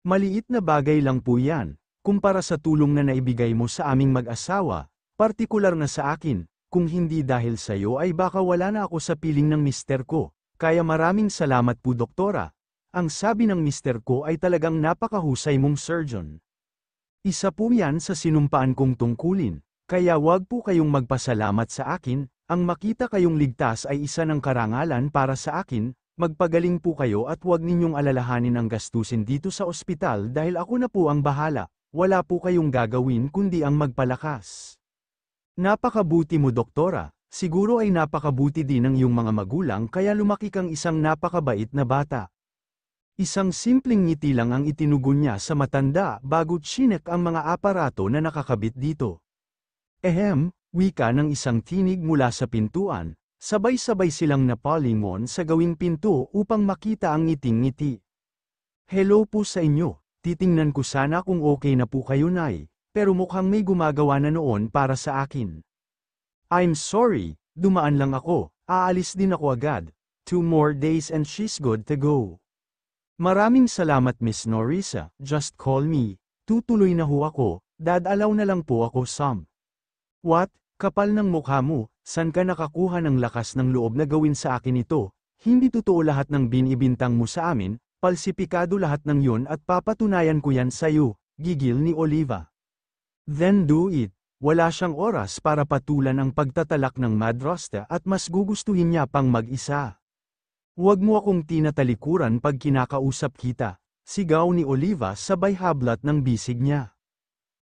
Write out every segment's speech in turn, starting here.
Maliit na bagay lang po yan, kumpara sa tulong na naibigay mo sa aming mag-asawa, partikular na sa akin, kung hindi dahil sa iyo ay baka wala na ako sa piling ng mister ko, kaya maraming salamat po doktora. Ang sabi ng mister ko ay talagang napakahusay mong surgeon. Isa po yan sa sinumpaan kong tungkulin, kaya wag po kayong magpasalamat sa akin, ang makita kayong ligtas ay isa ng karangalan para sa akin, magpagaling po kayo at wag ninyong alalahanin ang gastusin dito sa ospital dahil ako na po ang bahala, wala po kayong gagawin kundi ang magpalakas. Napakabuti mo doktora, siguro ay napakabuti din ng iyong mga magulang kaya lumaki kang isang napakabait na bata. Isang simpleng ngiti lang ang itinugon niya sa matanda bago tsinek ang mga aparato na nakakabit dito. Wika ng isang tinig mula sa pintuan, sabay-sabay silang napalingon sa gawing pinto upang makita ang ngiting-ngiti. Hello po sa inyo, titingnan ko sana kung okay na po kayo nay, pero mukhang may gumagawa na noon para sa akin. I'm sorry, dumaan lang ako, aalis din ako agad, 2 more days and she's good to go. Maraming salamat Miss Norisa, just call me, tutuloy na ho ako, dadalaw na lang po ako Sam. What? Kapal ng mukha mo, san ka nakakuha ng lakas ng loob na gawin sa akin ito? Hindi totoo lahat ng binibintang mo sa amin, palsipikado lahat ng yun at papatunayan ko yan sa'yo, gigil ni Oliva. Then do it. Wala siyang oras para patulan ang pagtatalak ng madrasta at mas gugustuhin niya pang mag-isa. Huwag mo akong tinatalikuran pag kinakausap kita, sigaw ni Oliva sabay hablat ng bisig niya.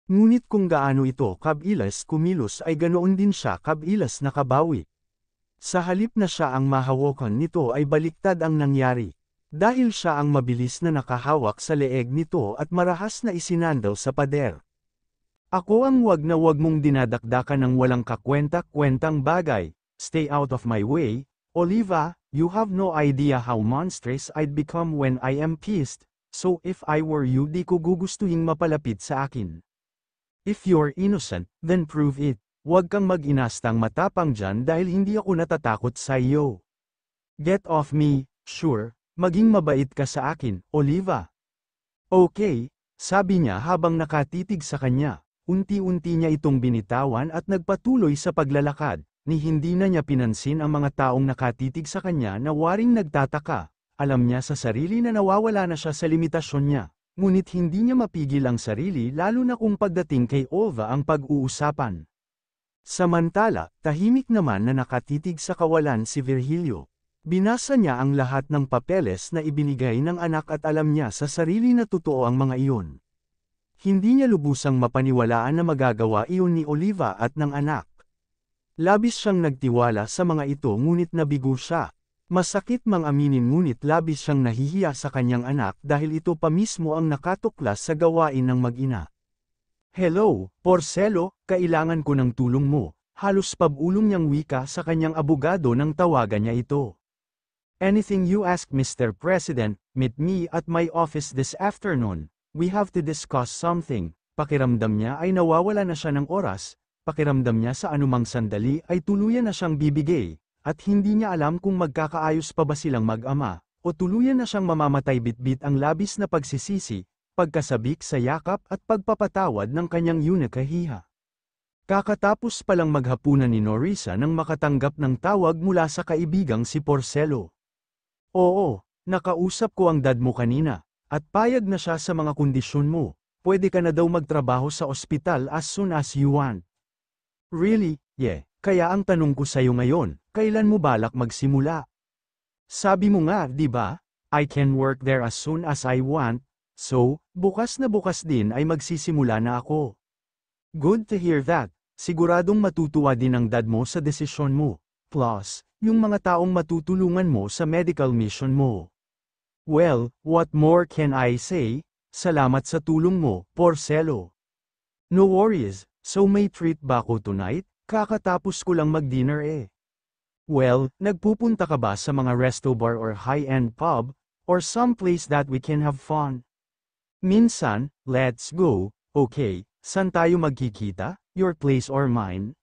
Ngunit kung gaano ito kabilas kumilos ay ganoon din siya kabilas nakabawi. Sa halip na siya ang mahawakan nito ay baliktad ang nangyari. Dahil siya ang mabilis na nakahawak sa leeg nito at marahas na isinandal sa pader. Ako ang wag na wag mong dinadakdakan ng walang kakwenta-kwentang bagay, stay out of my way, Oliva. You have no idea how monstrous I'd become when I am pissed, so if I were you di ko gugustuhing mapalapit sa akin. If you're innocent, then prove it. Huwag kang mag-inastang matapang dyan dahil hindi ako natatakot sa iyo. Get off me, sure, maging mabait ka sa akin, Oliva. Okay, sabi niya habang nakatitig sa kanya, unti-unti niya itong binitawan at nagpatuloy sa paglalakad. Ni hindi na niya pinansin ang mga taong nakatitig sa kanya na waring nagtataka, alam niya sa sarili na nawawala na siya sa limitasyon niya, ngunit hindi niya mapigil ang sarili lalo na kung pagdating kay Olva ang pag-uusapan. Samantala, tahimik naman na nakatitig sa kawalan si Virgilio. Binasa niya ang lahat ng papeles na ibinigay ng anak at alam niya sa sarili na totoo ang mga iyon. Hindi niya lubusang mapaniwalaan na magagawa iyon ni Oliva at ng anak. Labis siyang nagtiwala sa mga ito ngunit nabigo siya. Masakit mang aminin ngunit labis siyang nahihiya sa kanyang anak dahil ito pa mismo ang nakatuklas sa gawain ng mag-ina. Hello, Porcelo, kailangan ko ng tulong mo. Halos pabulong niyang wika sa kanyang abogado nang tawagan niya ito. Anything you ask Mr. President, meet me at my office this afternoon. We have to discuss something. Pakiramdam niya ay nawawala na siya ng oras. Pakiramdam niya sa anumang sandali ay tuluyan na siyang bibigay, at hindi niya alam kung magkakaayos pa ba silang mag-ama, o tuluyan na siyang mamamatay bitbit ang labis na pagsisisi, pagkasabik sa yakap at pagpapatawad ng kanyang yunakahiha. Kakatapos palang maghapunan ni Norisa nang makatanggap ng tawag mula sa kaibigang si Porcelo. Oo, nakausap ko ang dad mo kanina, at payag na siya sa mga kondisyon mo, pwede ka na daw magtrabaho sa ospital as soon as you want. Really? Yeah. Kaya ang tanong ko sa'yo ngayon, kailan mo balak magsimula? Sabi mo nga, di ba? I can work there as soon as I want, so, bukas na bukas din ay magsisimula na ako. Good to hear that. Siguradong matutuwa din ang dad mo sa desisyon mo. Plus, yung mga taong matutulungan mo sa medical mission mo. Well, what more can I say? Salamat sa tulong mo, Porcelo. No worries. So may treat ba ako tonight? Kakatapos ko lang mag-dinner eh. Well, nagpupunta ka ba sa mga resto bar or high-end pub, or some place that we can have fun? Minsan, let's go, okay, saan tayo magkikita, your place or mine?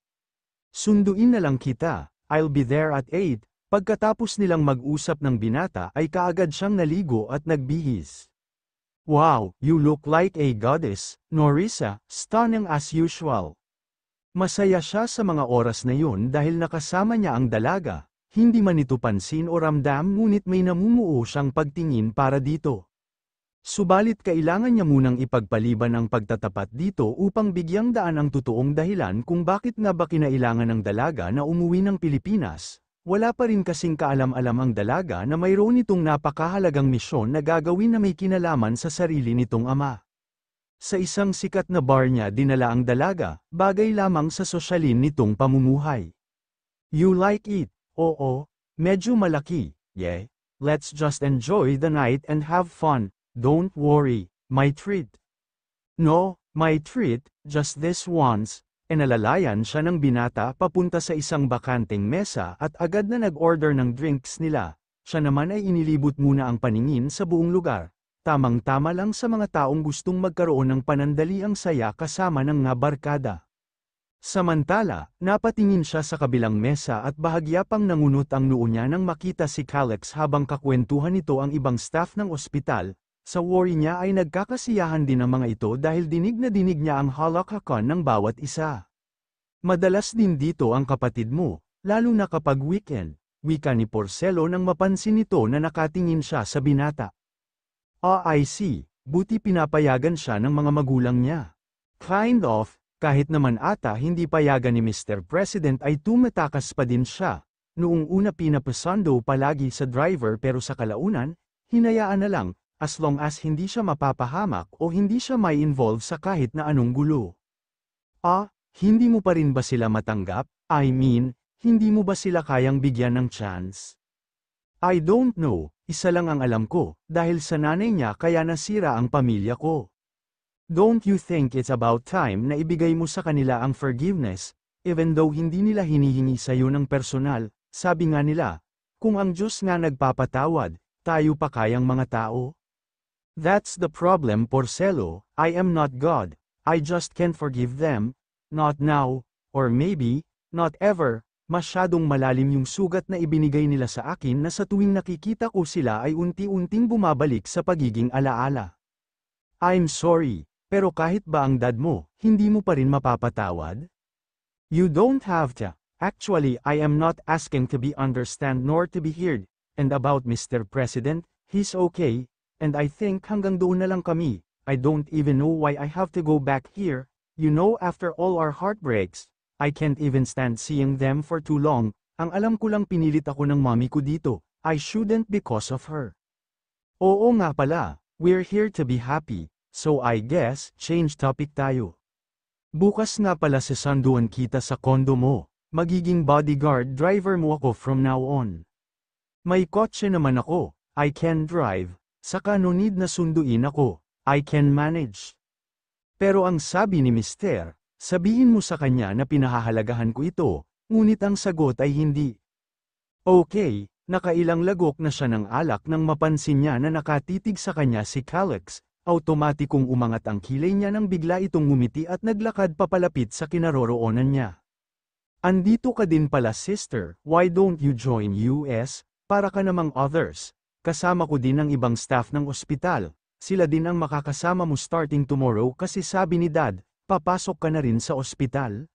Sunduin na lang kita, I'll be there at 8, pagkatapos nilang mag-usap ng binata ay kaagad siyang naligo at nagbihis. Wow, you look like a goddess, Norisa, stunning as usual. Masaya siya sa mga oras na yun dahil nakasama niya ang dalaga, hindi man ito pansin o ramdam ngunit may namumuo siyang pagtingin para dito. Subalit kailangan niya munang ipagpaliban ang pagtatapat dito upang bigyang daan ang totoong dahilan kung bakit nga ba kinailangan ng dalaga na umuwi ng Pilipinas. Wala pa rin kasing kaalam-alam ang dalaga na mayroon itong napakahalagang misyon na gagawin na may kinalaman sa sarili nitong ama. Sa isang sikat na bar niya dinala ang dalaga, bagay lamang sa sosyalin nitong pamumuhay. You like it? Oo, medyo malaki, yeah. Let's just enjoy the night and have fun. Don't worry, my treat. No, my treat, just this once. Enalalayan siya ng binata papunta sa isang bakanteng mesa at agad na nag-order ng drinks nila. Siya naman ay inilibot muna ang paningin sa buong lugar. Tamang-tama lang sa mga taong gustong magkaroon ng panandaliang saya kasama ng nga barkada. Samantala, napatingin siya sa kabilang mesa at bahagya pang nangunot ang noo niya nang makita si Calix habang kakwentuhan nito ang ibang staff ng ospital. Sa worry niya ay nagkakasiyahan din ang mga ito dahil dinig na dinig niya ang halakhakan ng bawat isa. Madalas din dito ang kapatid mo, lalo na kapag weekend, wika ni Porcelo nang mapansin nito na nakatingin siya sa binata. I see, buti pinapayagan siya ng mga magulang niya. Kind of, kahit naman ata hindi payagan ni Mr. President ay tumatakas pa din siya. Noong una pinapasando palagi sa driver pero sa kalaunan, hinayaan na lang, as long as hindi siya mapapahamak o hindi siya may involve sa kahit na anong gulo. Hindi mo pa rin ba sila matanggap? I mean, hindi mo ba sila kayang bigyan ng chance? I don't know, isa lang ang alam ko, dahil sa nanay niya kaya nasira ang pamilya ko. Don't you think it's about time na ibigay mo sa kanila ang forgiveness, even though hindi nila hinihingi sa iyo ng personal, sabi nga nila, kung ang Diyos nga nagpapatawad, tayo pa kayang mga tao? That's the problem, Porcelo. I am not God. I just can't forgive them. Not now, or maybe, not ever. Masyadong malalim yung sugat na ibinigay nila sa akin na sa tuwing nakikita ko sila ay unti-unting bumabalik sa pagiging alaala. I'm sorry, pero kahit ba ang dad mo, hindi mo pa rin mapapatawad? You don't have to. Actually, I am not asking to be understand nor to be heard. And about Mr. President, he's okay. And I think hanggang doon na lang kami. I don't even know why I have to go back here. You know, after all our heartbreaks, I can't even stand seeing them for too long. Ang alam ko lang pinilit ako ng mommy ko dito. I shouldn't because of her. Oo nga pala, we're here to be happy. So I guess, change topic tayo. Bukas nga pala sasanduan kita sa kondo mo. Magiging bodyguard driver mo ako from now on. May kotse naman ako. I can drive. Saka no need na sunduin ako, I can manage. Pero ang sabi ni Mister, sabihin mo sa kanya na pinahahalagahan ko ito, ngunit ang sagot ay hindi. Okay, nakailang lagok na siya ng alak nang mapansin niya na nakatitig sa kanya si Calix, automatikong umangat ang kilay niya nang bigla itong ngumiti at naglakad papalapit sa kinaroroonan niya. Andito ka din pala sister, why don't you join US, para ka namang others. Kasama ko din ang ibang staff ng ospital, sila din ang makakasama mo starting tomorrow kasi sabi ni Dad, papasok ka na rin sa ospital.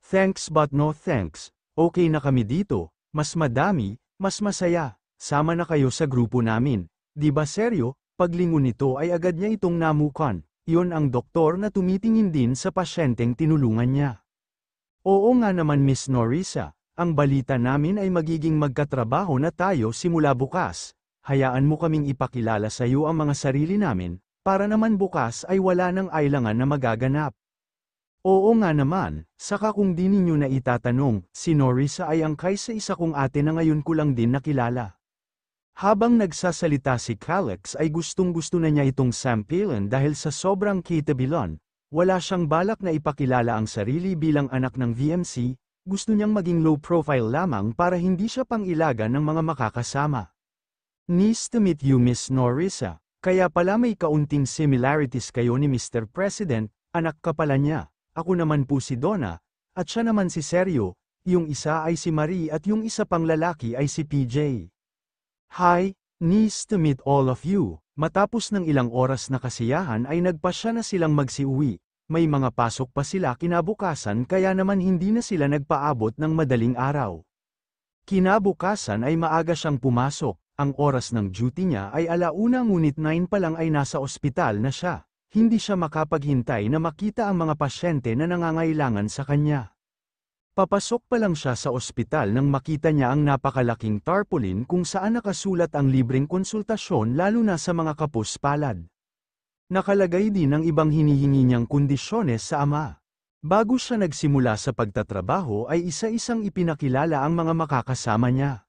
Thanks but no thanks, okay na kami dito, mas madami, mas masaya, sama na kayo sa grupo namin. Di ba seryo, paglingon nito ay agad niya itong namukan, iyon ang doktor na tumitingin din sa pasyenteng tinulungan niya. Oo nga naman Miss Norisa, ang balita namin ay magiging magkatrabaho na tayo simula bukas. Hayaan mo kaming ipakilala sa iyo ang mga sarili namin, para naman bukas ay wala nang ailangan na magaganap. Oo nga naman, saka kung di ninyo na itatanong, si Norisa ay angkay sa isa kong ate na ngayon ko lang din nakilala. Habang nagsasalita si Calix ay gustong-gusto na niya itong sampilan dahil sa sobrang kitabilon, wala siyang balak na ipakilala ang sarili bilang anak ng VMC, gusto niyang maging low profile lamang para hindi siya pang-ilaga ng mga makakasama. Nice to meet you Miss Norisa, kaya pala may kaunting similarities kayo ni Mr. President, anak ka pala niya, ako naman po si Donna, at siya naman si Sergio, yung isa ay si Marie at yung isa pang lalaki ay si PJ. Hi, nice to meet all of you, Matapos ng ilang oras na kasiyahan ay nagpasya na silang magsiuwi. May mga pasok pa sila kinabukasan kaya naman hindi na sila nagpaabot ng madaling araw. Kinabukasan ay maaga siyang pumasok, ang oras ng duty niya ay 1:00 ngunit 9 pa lang ay nasa ospital na siya. Hindi siya makapaghintay na makita ang mga pasyente na nangangailangan sa kanya. Papasok pa lang siya sa ospital nang makita niya ang napakalaking tarpaulin kung saan nakasulat ang libreng konsultasyon lalo na sa mga kapuspalad. Nakalagay din ang ibang hinihingi niyang kondisyones sa ama. Bago siya nagsimula sa pagtatrabaho ay isa-isang ipinakilala ang mga makakasama niya.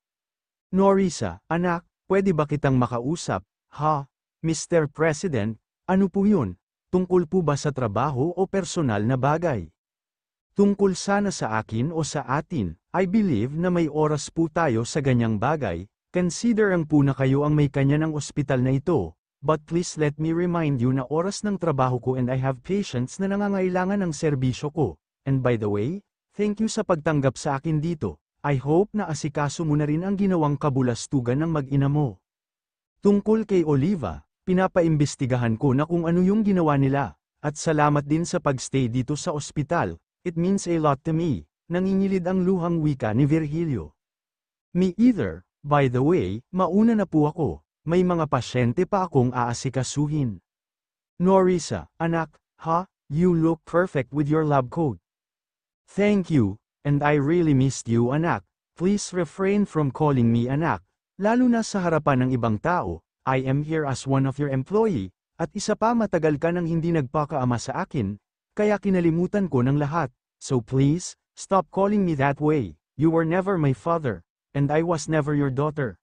Norisa, anak, pwede ba kitang makausap? Ha, Mr. President, ano po yun? Tungkol po ba sa trabaho o personal na bagay? Tungkol sana sa akin o sa atin, I believe na may oras po tayo sa ganyang bagay, consider ang po na kayo ang may kanya ng ospital na ito, but please let me remind you na oras ng trabaho ko and I have patients na nangangailangan ng serbisyo ko, and by the way, thank you sa pagtanggap sa akin dito, I hope na asikaso mo na rin ang ginawang kabulastugan ng mag-ina mo. Tungkol kay Oliva, pinapaimbestigahan ko na kung ano yung ginawa nila, at salamat din sa pagstay dito sa ospital. It means a lot to me, nangingilid ang luhang wika ni Virgilio. Me either, by the way, mauna na po ako, may mga pasyente pa akong aasikasuhin. Norisa, anak, ha, you look perfect with your lab coat. Thank you, and I really missed you anak, please refrain from calling me anak, lalo na sa harapan ng ibang tao, I am here as one of your employee, at isa pa matagal ka nang hindi nagpakaama sa akin, kaya kinalimutan ko ng lahat, so please, stop calling me that way, you were never my father, and I was never your daughter.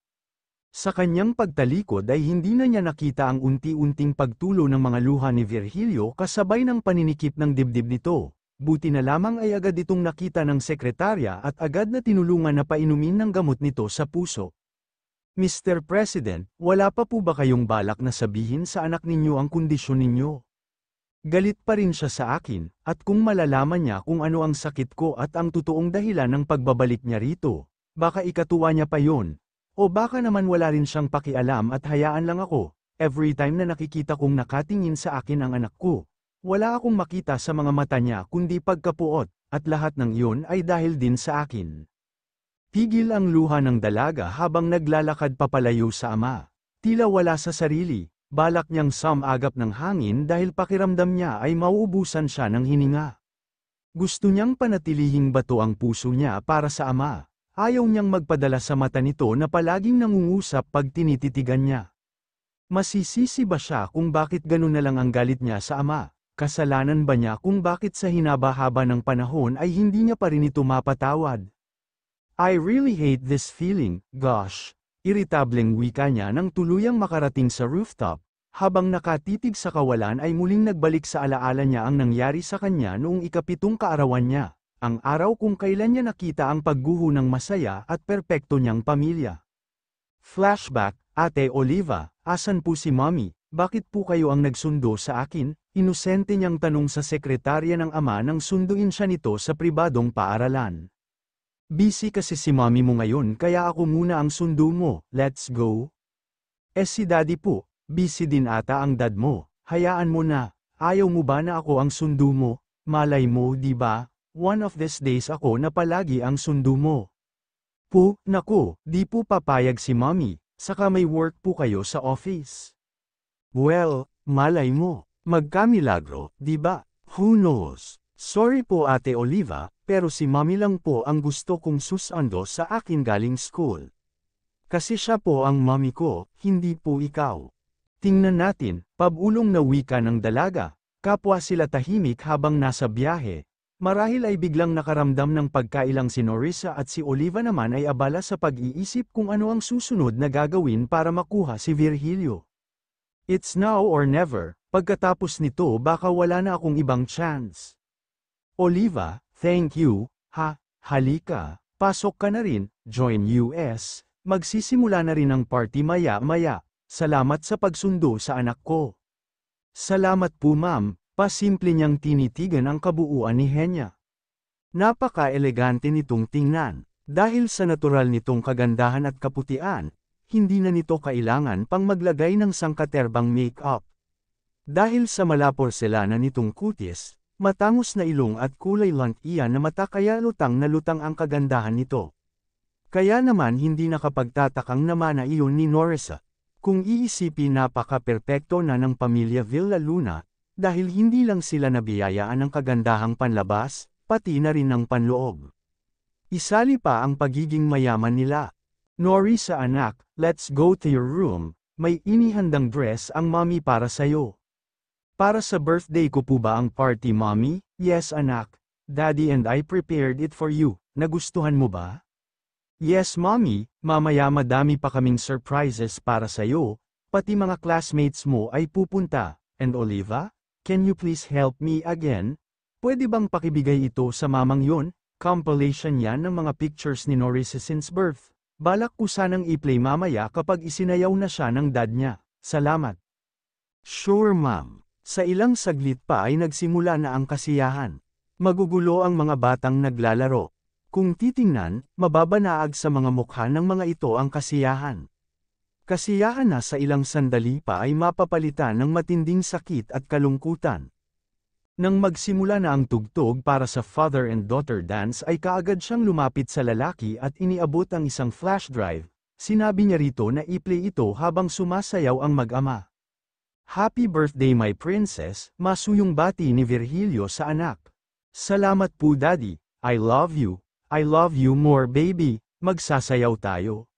Sa kanyang pagtalikod ay hindi na niya nakita ang unti-unting pagtulo ng mga luha ni Virgilio kasabay ng paninikip ng dibdib nito, buti na lamang ay agad itong nakita ng sekretarya at agad na tinulungan na painumin ng gamot nito sa puso. Mr. President, wala pa po ba kayong balak na sabihin sa anak ninyo ang kondisyon ninyo? Galit pa rin siya sa akin, at kung malalaman niya kung ano ang sakit ko at ang totoong dahilan ng pagbabalik niya rito, baka ikatuwa niya pa yon. O baka naman wala rin siyang pakialam at hayaan lang ako, every time na nakikita kong nakatingin sa akin ang anak ko. Wala akong makita sa mga mata niya kundi pagkapuot, at lahat ng iyon ay dahil din sa akin. Pigil ang luha ng dalaga habang naglalakad papalayo sa ama. Tila wala sa sarili. Balak niyang samagap ng hangin dahil pakiramdam niya ay mauubusan siya ng hininga. Gusto niyang panatilihing bato ang puso niya para sa ama. Ayaw niyang magpadala sa mata nito na palaging nangungusap pag tinititigan niya. Masisisi ba siya kung bakit ganun na lang ang galit niya sa ama? Kasalanan ba niya kung bakit sa hinaba-haba ng panahon ay hindi niya pa rin ito mapatawad? I really hate this feeling, gosh. Iritableng wika niya nang tuluyang makarating sa rooftop, habang nakatitig sa kawalan ay muling nagbalik sa alaala niya ang nangyari sa kanya noong ika-7 kaarawan niya, ang araw kung kailan niya nakita ang pagguho ng masaya at perpekto niyang pamilya. Flashback, Ate Oliva, asan po si Mommy? Bakit po kayo ang nagsundo sa akin? Inosente niyang tanong sa sekretarya ng ama nang sunduin siya nito sa pribadong paaralan. Busy kasi si Mommy mo ngayon kaya ako muna ang sundo mo, let's go. Si Daddy po, busy din ata ang dad mo, hayaan mo na, ayaw mo ba na ako ang sundo mo, malay mo di ba, one of these days ako na palagi ang sundo mo. Po, naku, di po papayag si Mommy, saka may work po kayo sa office. Well, malay mo, magkamilagro, di ba, who knows. Sorry po Ate Oliva, pero si Mommy lang po ang gusto kong susando sa akin galing school. Kasi siya po ang mommy ko, hindi po ikaw. Tingnan natin, pabulong na wika ng dalaga, kapwa sila tahimik habang nasa biyahe. Marahil ay biglang nakaramdam ng pagkailang si Norisa at si Oliva naman ay abala sa pag-iisip kung ano ang susunod na gagawin para makuha si Virgilio. It's now or never, pagkatapos nito baka wala na akong ibang chance. Oliva, thank you, halika, pasok ka na rin, join US, magsisimula na rin ang party maya-maya, salamat sa pagsundo sa anak ko. Salamat po ma'am, pasimple niyang tinitigan ang kabuuan ni Henya. Napaka-elegante nitong tingnan, dahil sa natural nitong kagandahan at kaputian, hindi na nito kailangan pang maglagay ng sangkaterbang make-up. Dahil sa mala-porselana nitong kutis, matangos na ilong at kulay lank iyan na mata kaya lutang na lutang ang kagandahan nito. Kaya naman hindi nakapagtatakang namana iyon ni Norisa. Kung iisipin napaka-perpekto na ng pamilya Villaluna, dahil hindi lang sila nabiyayaan ng kagandahang panlabas, pati na rin ng panloob. Isali pa ang pagiging mayaman nila. Norisa anak, let's go to your room, may inihandang dress ang mommy para sayo. Para sa birthday ko po ba ang party mommy? Yes anak, daddy and I prepared it for you, nagustuhan mo ba? Yes mommy, mamaya madami pa kaming surprises para sayo, pati mga classmates mo ay pupunta. And Oliva, can you please help me again? Pwede bang pakibigay ito sa mamang yon? Compilation yan ng mga pictures ni Norisa since birth. Balak ko sanang i-play mamaya kapag isinayaw na siya ng dad niya. Salamat. Sure ma'am. Sa ilang saglit pa ay nagsimula na ang kasiyahan. Magugulo ang mga batang naglalaro. Kung titingnan, mababanaag sa mga mukha ng mga ito ang kasiyahan. Kasiyahan na sa ilang sandali pa ay mapapalitan ng matinding sakit at kalungkutan. Nang magsimula na ang tugtog para sa father and daughter dance ay kaagad siyang lumapit sa lalaki at iniabot ang isang flash drive. Sinabi niya rito na i-play ito habang sumasayaw ang mag-ama. Happy birthday my princess, masuyong bati ni Virgilio sa anak. Salamat po daddy, I love you more baby, magsasayaw tayo.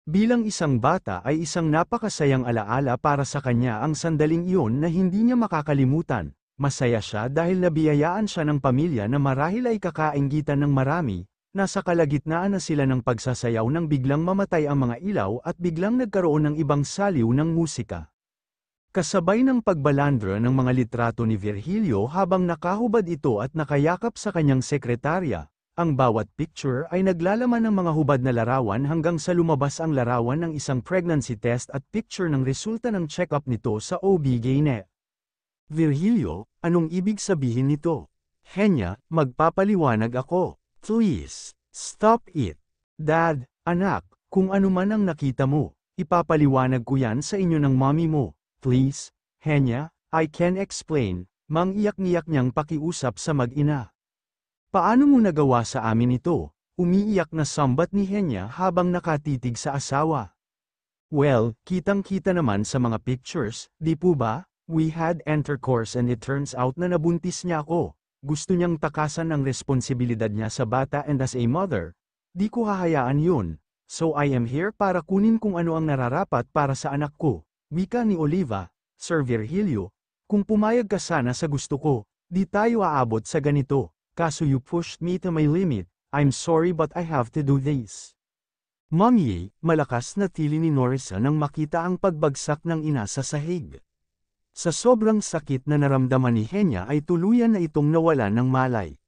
Bilang isang bata ay isang napakasayang alaala para sa kanya ang sandaling iyon na hindi niya makakalimutan. Masaya siya dahil nabiyayaan siya ng pamilya na marahil ay kakainggitan ng marami, nasa kalagitnaan na sila ng pagsasayaw nang biglang mamatay ang mga ilaw at biglang nagkaroon ng ibang saliw ng musika. Kasabay ng pagbalandra ng mga litrato ni Virgilio habang nakahubad ito at nakayakap sa kanyang sekretarya, ang bawat picture ay naglalaman ng mga hubad na larawan hanggang sa lumabas ang larawan ng isang pregnancy test at picture ng resulta ng check-up nito sa OB-GYN. Virgilio, anong ibig sabihin nito? Henya, magpapaliwanag ako. Please, stop it. Dad, anak, kung ano man ang nakita mo, ipapaliwanag ko yan sa inyo ng mommy mo. Please, Henya, I can explain, mang-iyak-ngiyak niyang pakiusap sa mag-ina. Paano mo nagawa sa amin ito? Umiiyak na sambat ni Henya habang nakatitig sa asawa. Well, kitang-kita naman sa mga pictures, di po ba? We had intercourse and it turns out na nabuntis niya ako. Gusto niyang takasan ang responsibilidad niya sa bata and as a mother. Di ko hahayaan yun. So I am here para kunin kung ano ang nararapat para sa anak ko. Wika ni Oliva, Sir Virgilio, kung pumayag ka sana sa gusto ko, di tayo aabot sa ganito, kaso you pushed me to my limit, I'm sorry but I have to do this. Mommy, malakas na tili ni Norisa nang makita ang pagbagsak ng ina sa sahig. Sa sobrang sakit na naramdaman ni Henya ay tuluyan na itong nawalan ng malay.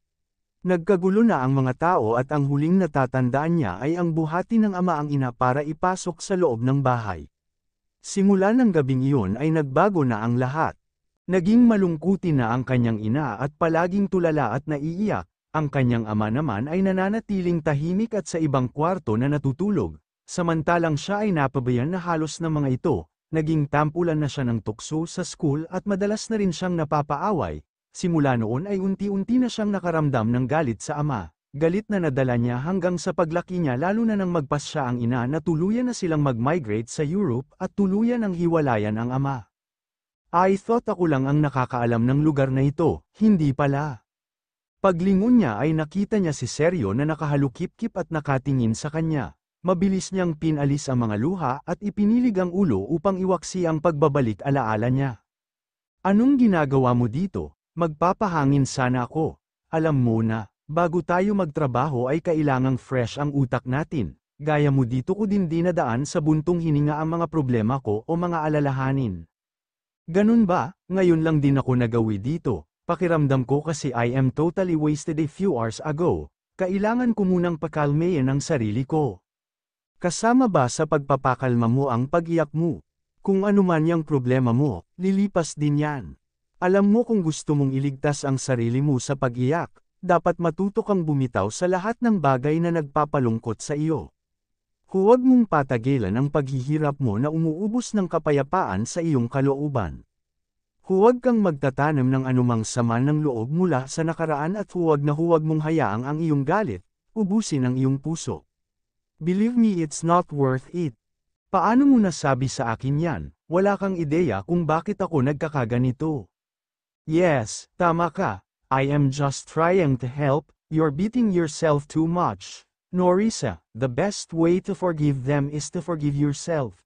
Nagkagulo na ang mga tao at ang huling natatandaan niya ay ang buhati ng ama ang ina para ipasok sa loob ng bahay. Simula ng gabing iyon ay nagbago na ang lahat. Naging malungkutin na ang kanyang ina at palaging tulala at naiiyak, ang kanyang ama naman ay nananatiling tahimik at sa ibang kwarto na natutulog, samantalang siya ay napabayan na halos ng mga ito, naging tampulan na siya ng tukso sa school at madalas na rin siyang napapaaway. Simula noon ay unti-unti na siyang nakaramdam ng galit sa ama. Galit na nadala niya hanggang sa paglaki niya lalo na nang magpasya ang ina na tuluyan na silang mag-migrate sa Europe at tuluyan ang hiwalayan ang ama. I thought ako lang ang nakakaalam ng lugar na ito, hindi pala. Paglingon niya ay nakita niya si Sergio na nakahalukip-kip at nakatingin sa kanya. Mabilis niyang pinalis ang mga luha at ipinilig ang ulo upang iwaksi ang pagbabalik alaala niya. Anong ginagawa mo dito? Magpapahangin sana ako. Alam mo na. Bago tayo magtrabaho ay kailangang fresh ang utak natin, gaya mo dito ko din dinadaan sa buntong hininga ang mga problema ko o mga alalahanin. Ganun ba? Ngayon lang din ako nagawi dito, pakiramdam ko kasi I am totally wasted a few hours ago, kailangan ko munang pakalmayan ang sarili ko. Kasama ba sa pagpapakalma mo ang pag-iyak mo? Kung ano man yung problema mo, lilipas din yan. Alam mo kung gusto mong iligtas ang sarili mo sa pag-iyak, dapat matuto kang bumitaw sa lahat ng bagay na nagpapalungkot sa iyo. Huwag mong patagilan ang paghihirap mo na umuubos ng kapayapaan sa iyong kalooban. Huwag kang magtatanam ng anumang sama ng loob mula sa nakaraan at huwag mong hayaang ang iyong galit, ubusin ang iyong puso. Believe me, it's not worth it. Paano mo nasabi sa akin yan? Wala kang ideya kung bakit ako nagkakaganito. Yes, tama ka. I am just trying to help. You're beating yourself too much. Norisa, the best way to forgive them is to forgive yourself.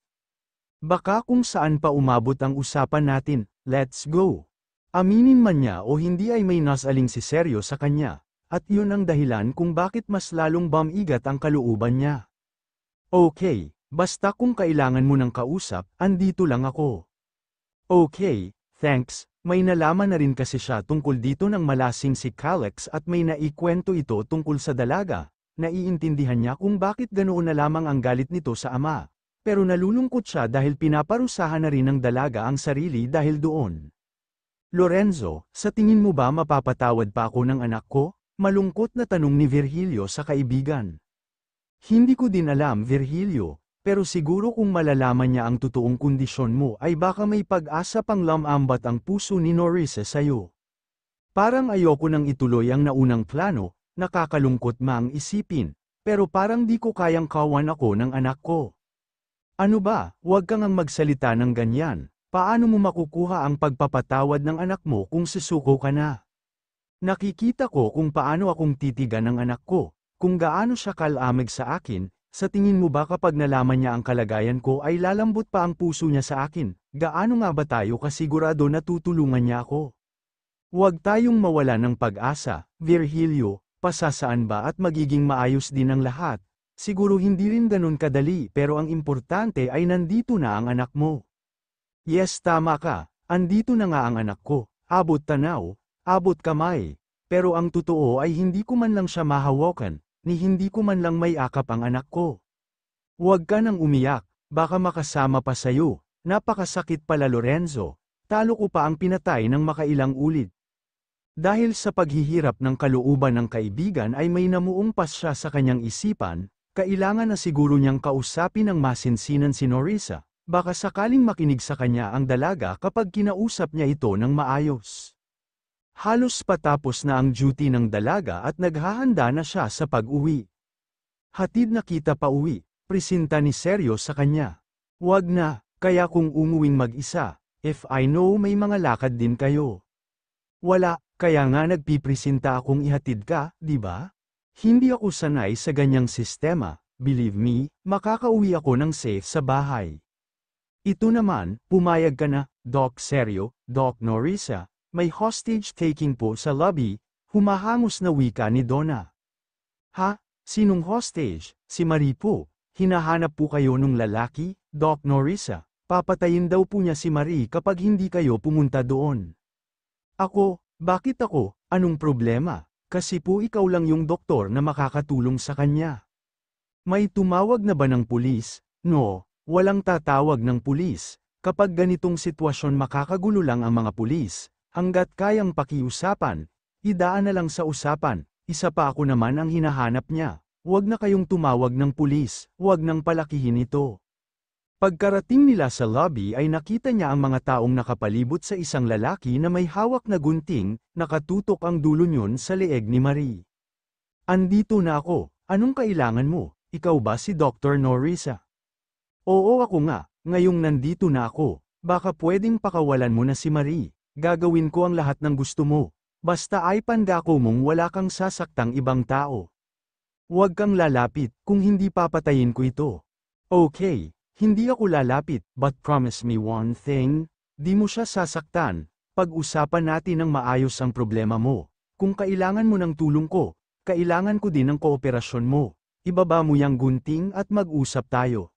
Baka kung saan pa umabot ang usapan natin, let's go. Aminin man niya o hindi ay may nasaling si seryo sa kanya, at yun ang dahilan kung bakit mas lalong bumigat ang kalooban niya. Okay, basta kung kailangan mo ng kausap, andito lang ako. Okay, thanks. May nalaman na rin kasi siya tungkol dito ng malasing si Calex at may naikwento ito tungkol sa dalaga. Naiintindihan niya kung bakit ganoon na lamang ang galit nito sa ama. Pero nalulungkot siya dahil pinaparusahan na rin ng dalaga ang sarili dahil doon. Lorenzo, sa tingin mo ba mapapatawad pa ako ng anak ko? Malungkot na tanong ni Virgilio sa kaibigan. Hindi ko din alam, Virgilio, pero siguro kung malalaman niya ang totoong kondisyon mo ay baka may pag-asa pang lamambat ang puso ni Norisa sa'yo. Parang ayoko nang ituloy ang naunang plano, nakakalungkot mang isipin, pero parang di ko kayang kawan ako ng anak ko. Ano ba, huwag kang ang magsalita ng ganyan, paano mo makukuha ang pagpapatawad ng anak mo kung susuko ka na? Nakikita ko kung paano akong titigan ng anak ko, kung gaano siya kalamig sa akin, sa tingin mo ba kapag nalaman niya ang kalagayan ko ay lalambot pa ang puso niya sa akin, gaano nga ba tayo kasigurado na tutulungan niya ako? Huwag tayong mawala ng pag-asa, Virgilio, pasasaan ba at magiging maayos din ang lahat? Siguro hindi rin ganun kadali pero ang importante ay nandito na ang anak mo. Yes, tama ka, andito na nga ang anak ko, abot tanaw, abot kamay. Pero ang totoo ay hindi ko man lang siya mahawakan, ni hindi ko man lang may akap ang anak ko. Huwag ka nang umiyak, baka makasama pa sayo, napakasakit pala Lorenzo, talo ko pa ang pinatay ng makailang ulit. Dahil sa paghihirap ng kalooban ng kaibigan ay may namuumpas siya sa kanyang isipan, kailangan na siguro niyang kausapin ng masinsinan si Norisa, baka sakaling makinig sa kanya ang dalaga kapag kinausap niya ito ng maayos. Halos patapos na ang duty ng dalaga at naghahanda na siya sa pag-uwi. Hatid na kita pa uwi, presinta ni Seryo sa kanya. Wag na, kaya kung umuwing mag-isa, if I know may mga lakad din kayo. Wala, kaya nga nagpipresinta akong ihatid ka, di ba? Hindi ako sanay sa ganyang sistema, believe me, makakauwi ako ng safe sa bahay. Ito naman, pumayag ka na, Doc Seryo, Doc Norisa, may hostage-taking po sa lobby, humahangos na wika ni Donna. Ha? Sinong hostage? Si Marie po. Hinahanap po kayo nung lalaki, Doc Norisa. Papatayin daw po niya si Marie kapag hindi kayo pumunta doon. Ako, bakit ako? Anong problema? Kasi po ikaw lang yung doktor na makakatulong sa kanya. May tumawag na ba ng pulis? No, walang tatawag ng pulis. Kapag ganitong sitwasyon makakagulo lang ang mga pulis. Hanggat kayang pakiusapan, idaan na lang sa usapan, isa pa ako naman ang hinahanap niya. Huwag na kayong tumawag ng pulis, huwag nang palakihin ito. Pagkarating nila sa lobby ay nakita niya ang mga taong nakapalibot sa isang lalaki na may hawak na gunting, nakatutok ang dulo niyon sa leeg ni Marie. Andito na ako, anong kailangan mo? Ikaw ba si Dr. Norisa? Oo ako nga, ngayong nandito na ako, baka pwedeng pakawalan mo na si Marie. Gagawin ko ang lahat ng gusto mo, basta ay pandako mong wala kang sasaktang ibang tao. Huwag kang lalapit kung hindi papatayin ko ito. Okay. Hindi ako lalapit, but promise me one thing, di mo siya sasaktan, pag-usapan natin ng maayos ang problema mo. Kung kailangan mo ng tulong ko, kailangan ko din ng kooperasyon mo. Ibaba mo yang gunting at mag-usap tayo.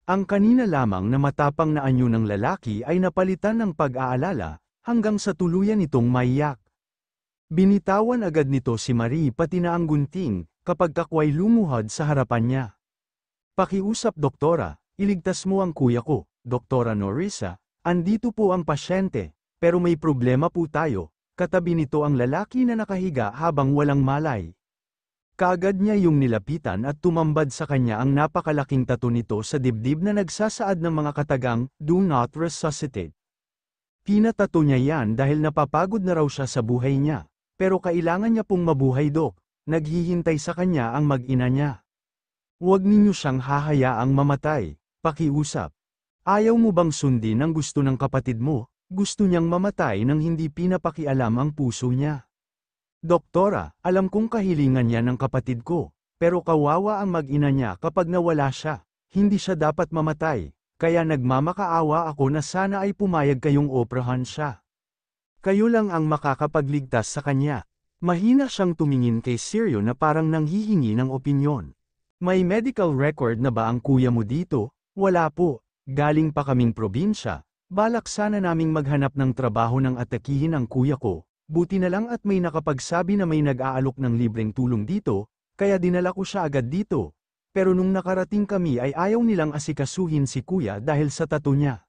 Ang kanina lamang na matapang na anyo ng lalaki ay napalitan ng pag-aalala, hanggang sa tuluyan itong maiyak. Binitawan agad nito si Marie pati na ang gunting, kapag kakway lumuhod sa harapan niya. Pakiusap doktora. Iligtas mo ang kuya ko, Doktora Norisa, andito po ang pasyente, pero may problema po tayo, katabi nito ang lalaki na nakahiga habang walang malay. Kaagad niya yung nilapitan at tumambad sa kanya ang napakalaking tattoo nito sa dibdib na nagsasaad ng mga katagang, "Do not resuscitate." Pinatato niya yan dahil napapagod na raw siya sa buhay niya. Pero kailangan niya pong mabuhay, Dok. Naghihintay sa kanya ang mag-ina niya. Huwag ninyo siyang hahayaang mamatay. Pakiusap. Ayaw mo bang sundin ang gusto ng kapatid mo? Gusto niyang mamatay nang hindi pinapakialam ang puso niya. Doktora, alam kong kahilingan niya ng kapatid ko, pero kawawa ang mag-ina niya kapag nawala siya. Hindi siya dapat mamatay, kaya nagmamakaawa ako na sana ay pumayag kayong operahan siya. Kayo lang ang makakapagligtas sa kanya. Mahina siyang tumingin kay Sirio na parang nanghihingi ng opinyon. May medical record na ba ang kuya mo dito? Wala po. Galing pa kaming probinsya. Balak sana naming maghanap ng trabaho ng atakihin ang kuya ko. Buti na lang at may nakapagsabi na may nag-aalok ng libreng tulong dito, kaya dinala ko siya agad dito. Pero nung nakarating kami ay ayaw nilang asikasuhin si kuya dahil sa tattoo niya.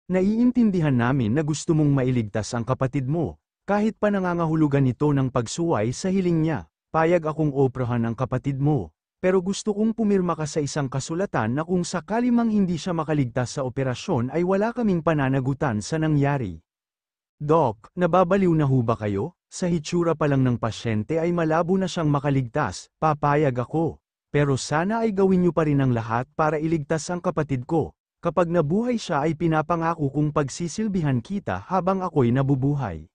Naiintindihan namin na gusto mong mailigtas ang kapatid mo, kahit pa nangangahulugan ito ng pagsuway sa hiling niya. Payag akong operahan ang kapatid mo, pero gusto kong pumirma ka sa isang kasulatan na kung sakali mang hindi siya makaligtas sa operasyon ay wala kaming pananagutan sa nangyari. Doc, nababaliw na ho ba kayo? Sa hitsura pa lang ng pasyente ay malabo na siyang makaligtas, papayag ako. Pero sana ay gawin niyo pa rin ang lahat para iligtas ang kapatid ko. Kapag nabuhay siya ay pinapangako kong pagsisilbihan kita habang ako'y nabubuhay.